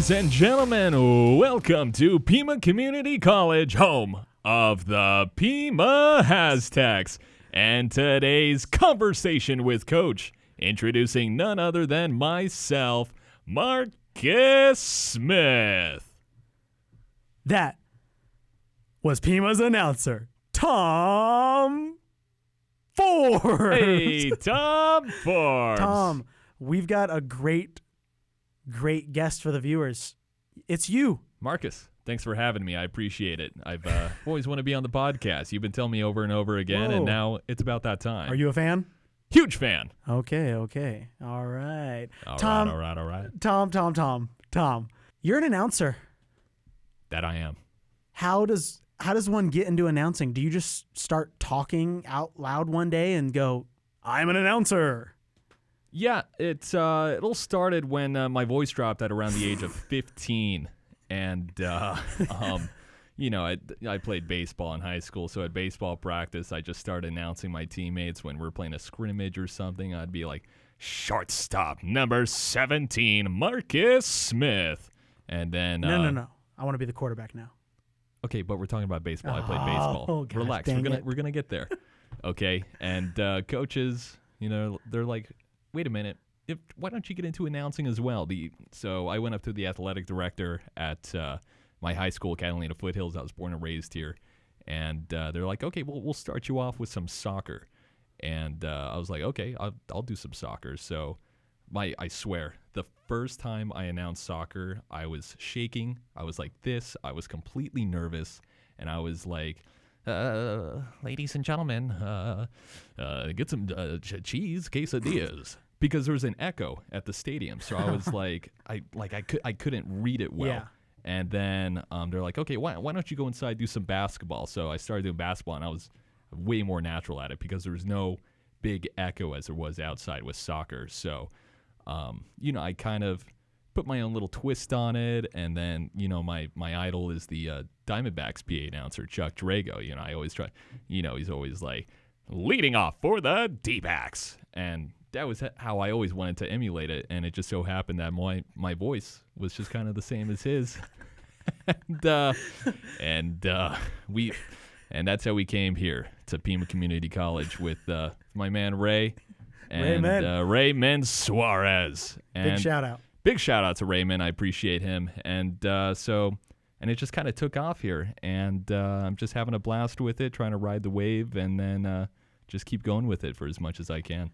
Ladies and gentlemen, welcome to Pima Community College, home of the Pima Aztecs. And today's conversation with Coach, introducing none other than myself, Marcus Smith. That was Pima's announcer, Tom Forbes. Hey, Tom Forbes. Tom, we've got a great guest for the viewers. It's you. Marcus, thanks for having me. I appreciate it. I've always wanted to be on the podcast. You've been telling me over and over again, Whoa. and now it's about that time. Are you a fan? Huge fan. Okay. All right. All Tom, right. Tom, you're an announcer. That I am. How does one get into announcing? Do you just start talking out loud one day and go, I'm an announcer? Yeah, it all started when my voice dropped at around the age of 15, and I played baseball in high school. So at baseball practice, I just started announcing my teammates when we're playing a scrimmage or something. I'd be like, "Shortstop number 17, Marcus Smith," and then No. I want to be the quarterback now. Okay, but we're talking about baseball. I played baseball. Oh, gosh, Relax, we're gonna get there. Okay, and coaches, they're like, wait a minute, why don't you get into announcing as well? So I went up to the athletic director at my high school, Catalina Foothills. I was born and raised here, and they're like, okay, well, we'll start you off with some soccer. And I was like, okay, I'll do some soccer. So I swear, the first time I announced soccer, I was shaking. I was like this. I was completely nervous, and I was like, ladies and gentlemen, get some cheese quesadillas, because there was an echo at the stadium. So I was like, I couldn't read it well. Yeah. And then they're like, okay, why don't you go inside, do some basketball? So I started doing basketball, and I was way more natural at it because there was no big echo as there was outside with soccer. So, I kind of put my own little twist on it. And then, my idol is the Diamondbacks PA announcer, Chuck Drago. I always try, he's always like, leading off for the D-backs. And that was how I always wanted to emulate it. And it just so happened that my voice was just kind of the same as his. and that's how we came here to Pima Community College with my man Ray and Raymond Suarez. And Big shout out to Raymond. I appreciate him. And it just kind of took off here. And I'm just having a blast with it, trying to ride the wave, and then just keep going with it for as much as I can.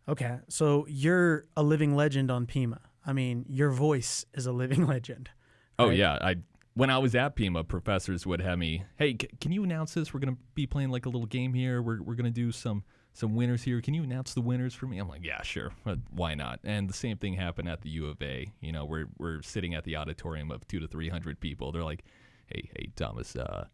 Okay, so you're a living legend on Pima. I mean, your voice is a living legend. Right? Oh, yeah. When I was at Pima, professors would have me, hey, can you announce this? We're going to be playing like a little game here. We're going to do some winners here. Can you announce the winners for me? I'm like, yeah, sure. Why not? And the same thing happened at the U of A. We're sitting at the auditorium of 200 to 300 people. They're like, hey, Thomas, your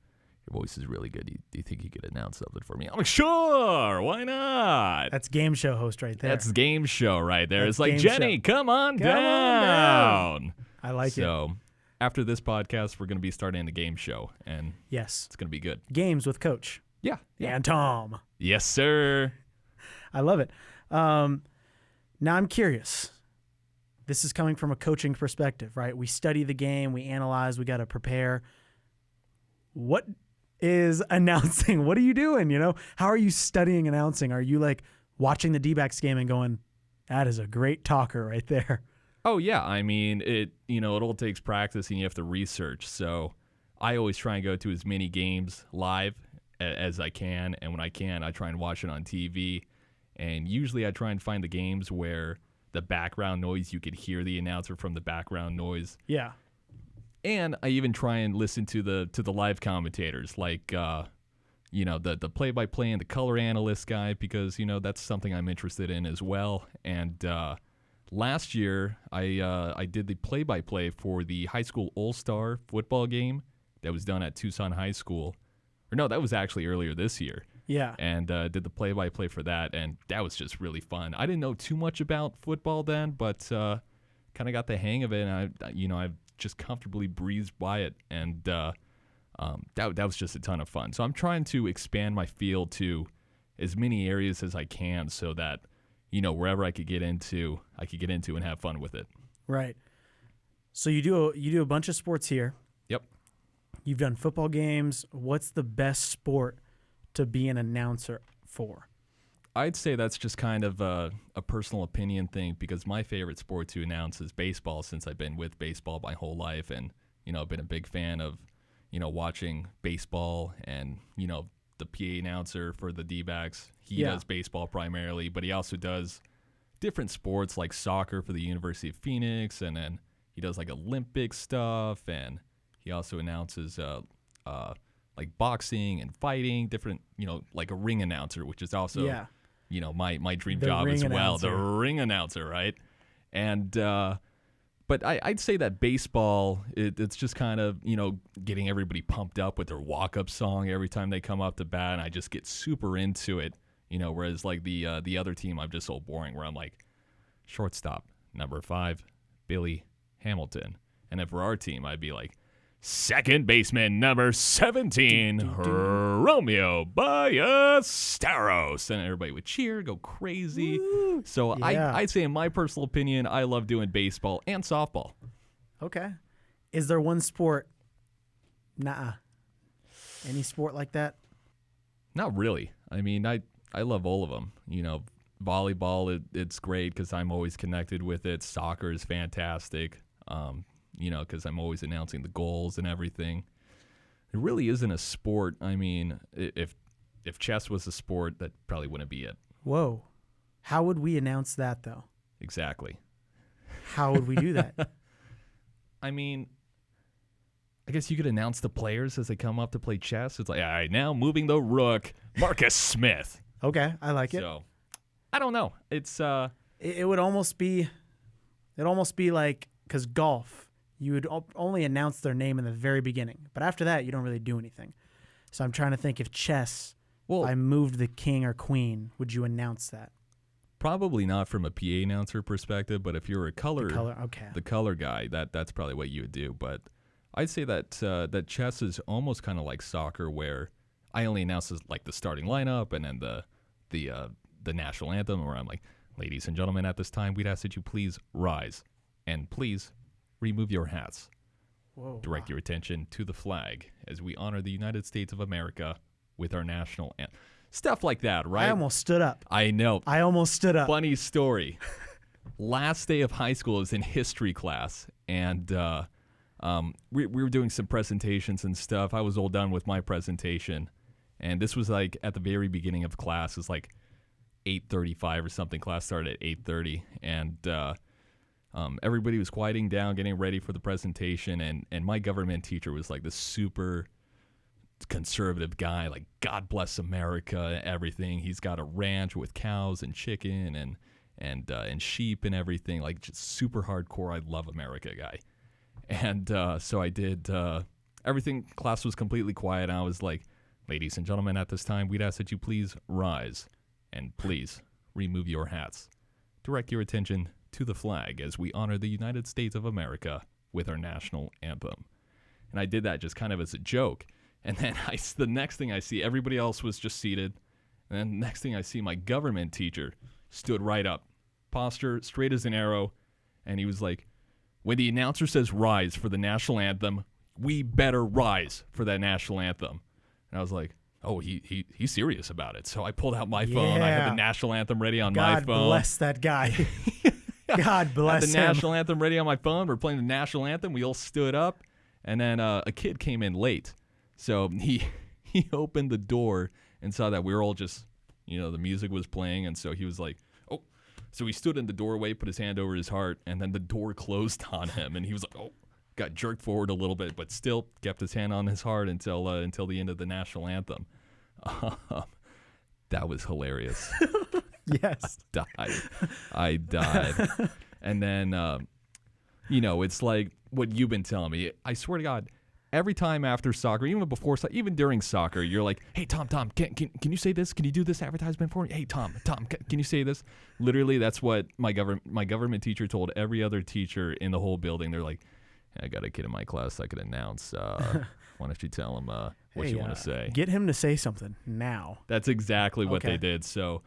voice is really good. Do you think you could announce something for me? I'm like, sure. Why not? That's game show host right there. That's game show right there. That's it's like, Jenny, come on down. I like it. So after this podcast, we're going to be starting the game show, and yes, it's going to be good. Games with Coach. Yeah. And Tom. Yes, sir. I love it. Now I'm curious. This is coming from a coaching perspective, right? We study the game, we analyze, we got to prepare. What is announcing? What are you doing? How are you studying announcing? Are you like watching the D-backs game and going, that is a great talker right there? Oh, yeah. I mean, it all takes practice, and you have to research. So I always try and go to as many games live as I can. And when I can, I try and watch it on TV. And usually I try and find the games where the background noise, you could hear the announcer from the background noise. Yeah. And I even try and listen to the live commentators, like the play-by-play and the color analyst guy, because that's something I'm interested in as well. And last year I did the play-by-play for the high school all-star football game that was done at Tucson High School. Or no, that was actually earlier this year. Yeah. And did the play-by-play for that, and that was just really fun. I didn't know too much about football then, but kind of got the hang of it, and I've just comfortably breezed by it, and that was just a ton of fun. So I'm trying to expand my field to as many areas as I can, so that wherever I could get into and have fun with it. Right. So you do a bunch of sports here. Yep. You've done football games. What's the best sport to be an announcer for? I'd say that's just kind of a personal opinion thing because my favorite sport to announce is baseball since I've been with baseball my whole life and, I've been a big fan of, watching baseball and, the PA announcer for the D-backs. He does baseball primarily, but he also does different sports like soccer for the University of Phoenix, and then he does like Olympic stuff, and he also announces like boxing and fighting, different, like a ring announcer, which is also, my dream job as well, the ring announcer, right? And but I'd say that baseball, it's just kind of, getting everybody pumped up with their walk-up song every time they come up to bat, and I just get super into it, whereas like the other team, I'm just so boring where I'm like, shortstop, number 5, Billy Hamilton. And then for our team, I'd be like, second baseman, number 17, Romeo Ballesteros. And everybody would cheer, go crazy. Woo! So Yeah. I'd say, in my personal opinion, I love doing baseball and softball. Okay. Is there one sport? Nuh-uh. Any sport like that? Not really. I mean, I love all of them. Volleyball, it's great because I'm always connected with it. Soccer is fantastic. Because I'm always announcing the goals and everything. It really isn't a sport. I mean, if chess was a sport, that probably wouldn't be it. Whoa. How would we announce that, though? Exactly. How would we do that? I mean, I guess you could announce the players as they come up to play chess. It's like, all right, now moving the rook, Marcus Smith. Okay, I like it. So, I don't know. It's It would almost be like, because golf, you would only announce their name in the very beginning. But after that, you don't really do anything. So I'm trying to think, if chess, if I moved the king or queen, would you announce that? probably not from a PA announcer perspective, but if you're a the color guy, that's probably what you would do. But I'd say that that chess is almost kind of like soccer, where I only announce like the starting lineup and then the national anthem, where I'm like, ladies and gentlemen, at this time, we'd ask that you please rise and please remove your hats. Whoa, Direct your attention to the flag as we honor the United States of America with our national anthem. Stuff like that, right? I almost stood up. I know. I almost stood up. Funny story. Last day of high school is in history class, and we were doing some presentations and stuff. I was all done with my presentation, and this was like at the very beginning of class. It's like 8:35 or something. Class started at 8:30, and everybody was quieting down, getting ready for the presentation, and my government teacher was like this super conservative guy, like God bless America, everything. He's got a ranch with cows and chicken and sheep and everything, like just super hardcore. I love America guy. And so I did everything. Class was completely quiet. And I was like, ladies and gentlemen, at this time, we'd ask that you please rise and please remove your hats. Direct your attention to the flag as we honor the United States of America with our national anthem. And I did that just kind of as a joke. And then the next thing I see, everybody else was just seated. And then the next thing I see, my government teacher stood right up, posture straight as an arrow. And he was like, when the announcer says rise for the national anthem, we better rise for that national anthem. And I was like, oh, he's serious about it. So I pulled out my phone. I had the national anthem ready on my phone. God bless that guy. God bless him. The national anthem ready on my phone. We're playing the national anthem. We all stood up. And then a kid came in late. So he opened the door and saw that we were all just, the music was playing. And so he was like, oh. So he stood in the doorway, put his hand over his heart, and then the door closed on him. And he was like, oh, got jerked forward a little bit, but still kept his hand on his heart until the end of the national anthem. That was hilarious. Yes. I died. And then, it's like what you've been telling me. I swear to God, every time after soccer, even before, even during soccer, you're like, hey, Tom, can you say this? Can you do this advertisement for me? Hey, Tom, can you say this? Literally, that's what my government teacher told every other teacher in the whole building. They're like, I got a kid in my class I could announce. Why don't you tell him what you want to say? Get him to say something now. That's exactly what they did. So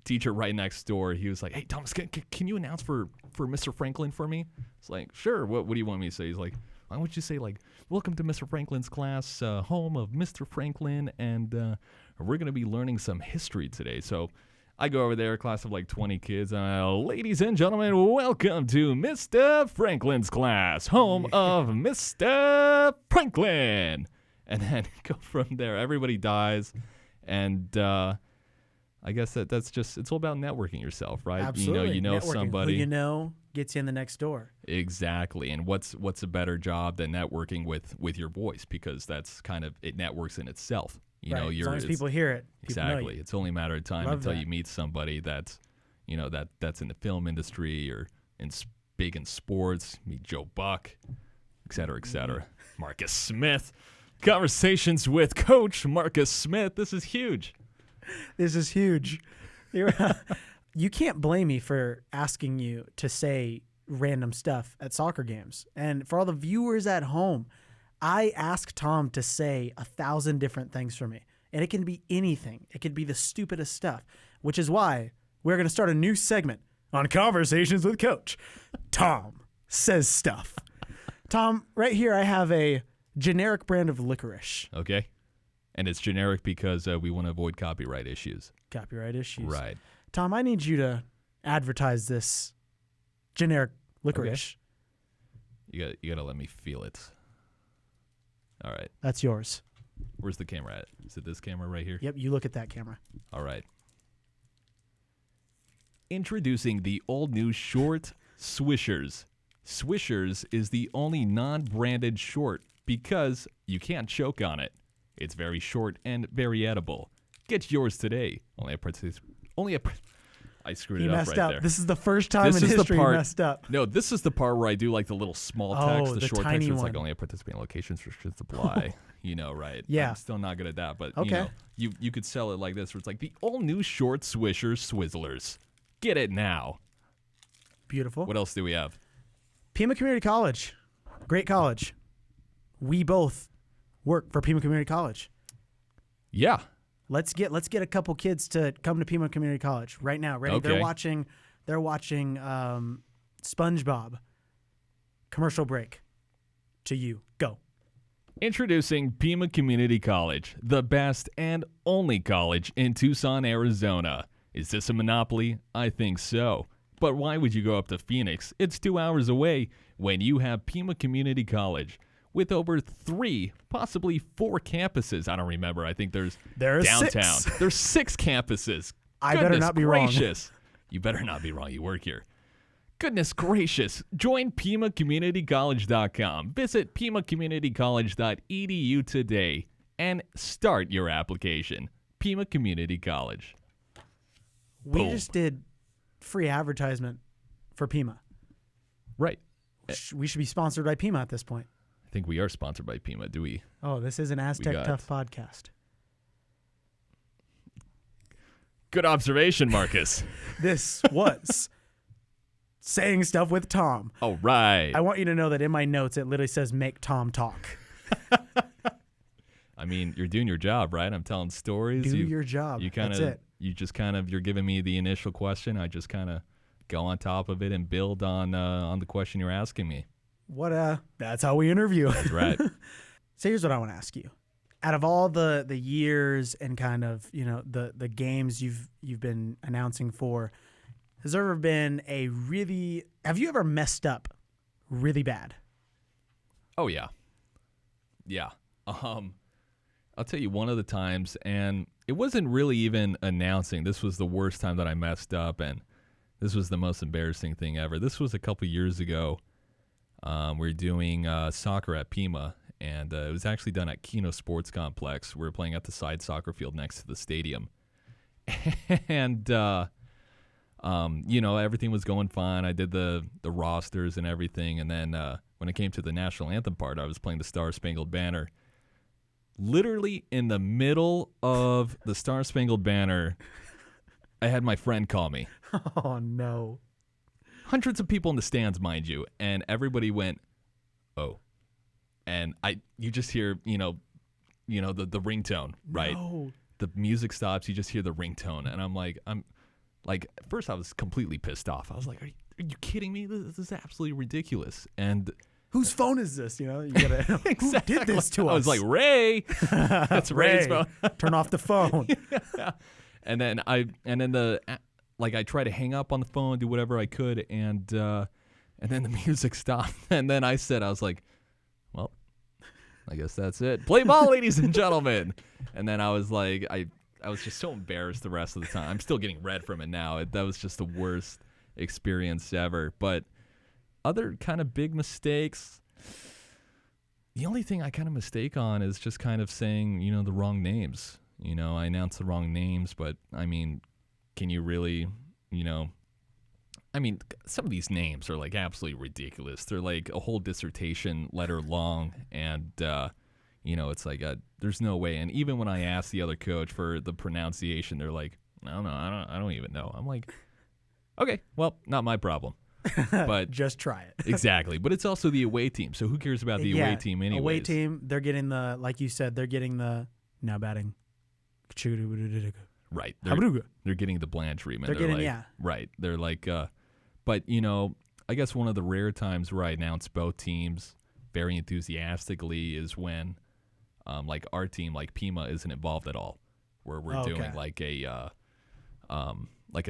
teacher right next door, he was like, "Hey, Thomas, can you announce for Mr. Franklin for me?" It's like, "Sure. What do you want me to say?" He's like, "Why don't you say, like, welcome to Mr. Franklin's class, home of Mr. Franklin, and we're going to be learning some history today." So I go over there, a class of like 20 kids. "Ladies and gentlemen, welcome to Mr. Franklin's class, home of Mr. Franklin." And then go from there. Everybody dies. And I guess that's just, it's all about networking yourself, right? Absolutely. You know Networking. somebody. Who you know gets you in the next door. Exactly. And what's a better job than networking with your voice? Because that's kind of, it networks in itself. You know, as long as people hear it. Exactly. It's only a matter of time until you meet somebody that's, that's in the film industry or big in sports. Meet Joe Buck, et cetera, et cetera. Marcus Smith. Conversations with Coach Marcus Smith. This is huge. This is huge. You can't blame me for asking you to say random stuff at soccer games. And for all the viewers at home, I ask Tom to say 1,000 different things for me. And it can be anything. It could be the stupidest stuff, which is why we're going to start a new segment on Conversations with Coach. Tom says stuff. Tom, right here I have a generic brand of licorice. Okay. And it's generic because we want to avoid copyright issues. Copyright issues. Right. Tom, I need you to advertise this generic licorice. Okay. You got to let me feel it. All right. That's yours. Where's the camera at? Is it this camera right here? Yep, you look at that camera. All right. Introducing the all-new short Swishers. Swishers is the only non-branded short because you can't choke on it. It's very short and very edible. Get yours today. I screwed it up right there. This is the first time in history you messed up. No, this is the part where I do like the little small text, the short tiny text. It's one. like only a participating locations restrictions apply. Right? Yeah. I'm still not good at that, but okay. You could sell it like this, where it's like the all new short Swisher Swizzlers. Get it now. Beautiful. What else do we have? Pima Community College, great college. We both work for Pima Community College. Yeah. Let's get a couple kids to come to Pima Community College right now. Ready? Okay. They're watching SpongeBob. Commercial break. To you. Go. Introducing Pima Community College, the best and only college in Tucson, Arizona. Is this a monopoly? I think so. But why would you go up to Phoenix? It's 2 hours away when you have Pima Community College. With over 3, possibly 4 campuses. I don't remember. I think there's downtown. 6. There's 6 campuses. I better not be wrong. You better not be wrong. You work here. Goodness gracious. Join PimaCommunityCollege.com. Visit PimaCommunityCollege.edu today and start your application. Pima Community College. We just did free advertisement for Pima. Right. We should be sponsored by Pima at this point. I think we are sponsored by Pima. Do we? Oh, this is an Aztec Tough Podcast. Good observation, Marcus. This was saying stuff with Tom. All right. I want you to know that in my notes, it literally says make Tom talk. I mean, you're doing your job, right? I'm telling stories. Do your job. That's it. You're giving me the initial question. I just kind of go on top of it and build on the question you're asking me. That's how we interview. That's right. So here's what I want to ask you. Out of all the years and kind of, the games you've been announcing for, has there ever been have you ever messed up really bad? Oh yeah. Yeah. I'll tell you one of the times, and it wasn't really even announcing. This was the worst time that I messed up, and this was the most embarrassing thing ever. This was a couple years ago. We were doing soccer at Pima, and it was actually done at Keno Sports Complex. We were playing at the side soccer field next to the stadium. And, everything was going fine. I did the rosters and everything, and then when it came to the national anthem part, I was playing the Star Spangled Banner. Literally in the middle of the Star Spangled Banner, I had my friend call me. Oh, no. Hundreds of people in the stands, mind you, and everybody went, "Oh," and you just hear, the ringtone, right? No. The music stops, you just hear the ringtone, and I'm like, like, at first I was completely pissed off. I was like, are you kidding me? This is absolutely ridiculous. And whose phone is this? You know, you gotta, exactly. who did this to us? I was like, Ray. That's Ray's phone. Turn off the phone. Yeah. And then I try to hang up on the phone, do whatever I could, and then the music stopped. And then I was like, well, I guess that's it. Play ball, ladies and gentlemen. And then I was like, I was just so embarrassed the rest of the time. I'm still getting red from it now. That was just the worst experience ever. But other kind of big mistakes, the only thing I kind of mistake on is just kind of saying, the wrong names. I announce the wrong names, but I mean, can you really, some of these names are like absolutely ridiculous. They're like a whole dissertation letter long, and it's like there's no way. And even when I asked the other coach for the pronunciation, they're like, I don't even know. I'm like, okay, well, not my problem. But just try it. Exactly. But it's also the away team, so who cares about the away team anyways? Away team, they're getting like you said, they're getting the now batting. Right. They're getting the bland treatment. They're getting, like, yeah. Right. They're like, but, I guess one of the rare times where I announce both teams very enthusiastically is when, like, our team, like Pima, isn't involved at all. Where we're doing like a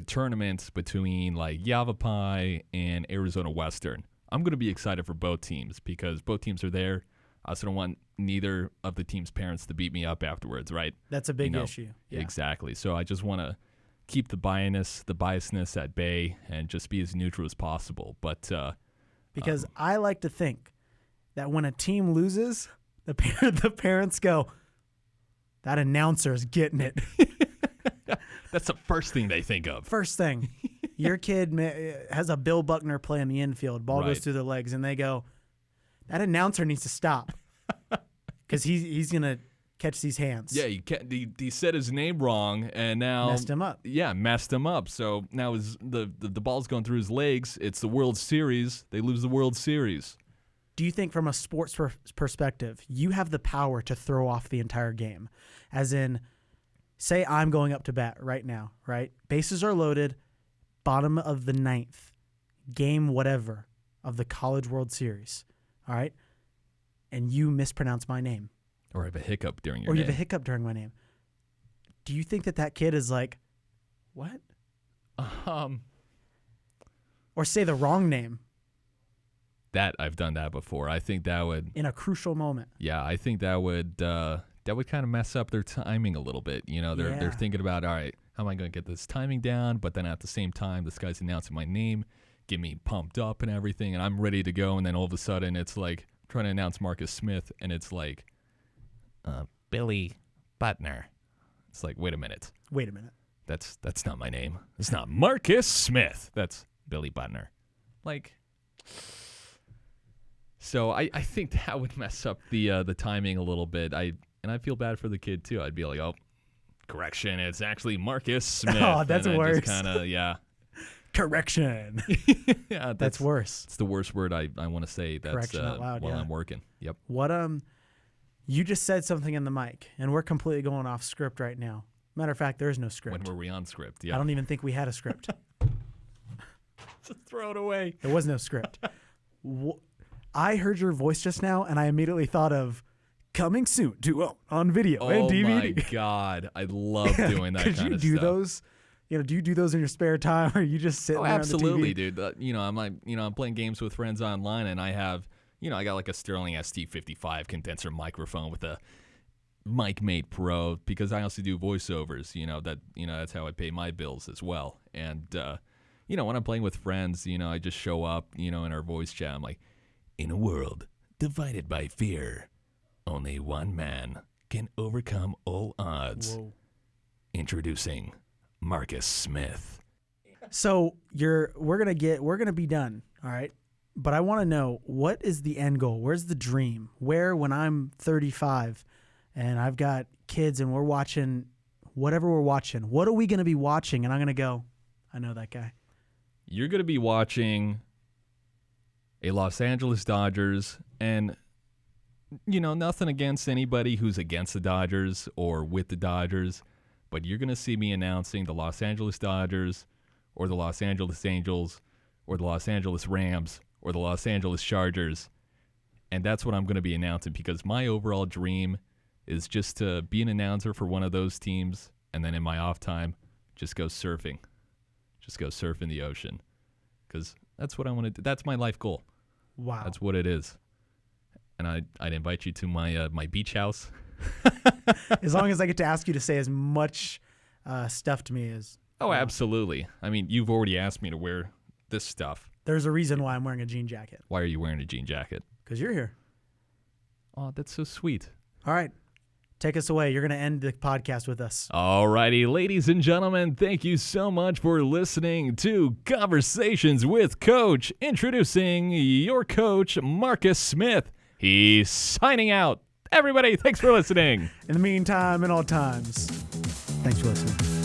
tournament between like Yavapai and Arizona Western. I'm going to be excited for both teams because both teams are there. I also don't want neither of the team's parents to beat me up afterwards, right? That's a big issue. Yeah. Exactly. So I just want to keep the biasness at bay and just be as neutral as possible. But because I like to think that when a team loses, the parents go, that announcer's getting it. That's the first thing they think of. First thing. Your kid has a Bill Buckner play in the infield. Ball goes through their legs, and they go, that announcer needs to stop because he's going to catch these hands. Yeah, he said his name wrong, and now messed him up. Yeah, messed him up. So now the ball's going through his legs. It's the World Series. They lose the World Series. Do you think from a sports perspective, you have the power to throw off the entire game? As in, say I'm going up to bat right now, right? Bases are loaded, bottom of the ninth, game whatever of the College World Series. All right, and you mispronounce my name, or have a hiccup during your name. Or you have a hiccup during my name. Do you think that kid is like, what? Or say the wrong name. That I've done that before. I think that would in a crucial moment. Yeah, I think that would kind of mess up their timing a little bit. They're thinking about, all right, how am I going to get this timing down? But then at the same time, this guy's announcing my name. Get me pumped up and everything, and I'm ready to go, and then all of a sudden it's like trying to announce Marcus Smith, and it's like Billy Butner. It's like, wait a minute. That's not my name. It's not Marcus Smith. That's Billy Butner. Like, so I think that would mess up the timing a little bit. I feel bad for the kid too. I'd be like, oh, correction, it's actually Marcus Smith. Oh, that's worse. Kind of, yeah. Correction. Yeah, that's worse. It's the worst word I want to say. That's correction out loud, while I'm working. Yep. What you just said something in the mic, and we're completely going off script right now. Matter of fact, there is no script. When were we on script? Yeah. I don't even think we had a script. Just throw it away. There was no script. I heard your voice just now, and I immediately thought of coming soon to on video and DVD. Oh my God, I love doing that kind of stuff. Could you do those? Do you do those in your spare time, or you just sit there absolutely, on the TV? dude. I'm like, I'm playing games with friends online, and I have, I got like a Sterling ST55 condenser microphone with a Mic Mate Pro because I also do voiceovers. That's how I pay my bills as well. And when I'm playing with friends, I just show up, in our voice chat. I'm like, in a world divided by fear, only one man can overcome all odds. Whoa. Introducing Marcus Smith. So we're gonna be done, all right? But I want to know, what is the end goal? Where's the dream? Where, when I'm 35 and I've got kids and we're watching whatever we're watching, what are we gonna be watching? And I'm gonna go, I know that guy. You're gonna be watching a Los Angeles Dodgers, and nothing against anybody who's against the Dodgers or with the Dodgers. But you're going to see me announcing the Los Angeles Dodgers or the Los Angeles Angels or the Los Angeles Rams or the Los Angeles Chargers. And that's what I'm going to be announcing, because my overall dream is just to be an announcer for one of those teams, and then in my off time, just go surfing. Just go surf in the ocean, because that's what I want to do. That's my life goal. Wow. That's what it is. And I'd invite you to my beach house. As long as I get to ask you to say as much stuff to me as... Oh, absolutely. I mean, you've already asked me to wear this stuff. There's a reason why I'm wearing a jean jacket. Why are you wearing a jean jacket? Because you're here. Oh, that's so sweet. All right. Take us away. You're going to end the podcast with us. All righty, ladies and gentlemen, thank you so much for listening to Conversations with Coach. Introducing your coach, Marcus Smith. He's signing out. Everybody, thanks for listening. In the meantime, in all times, thanks for listening.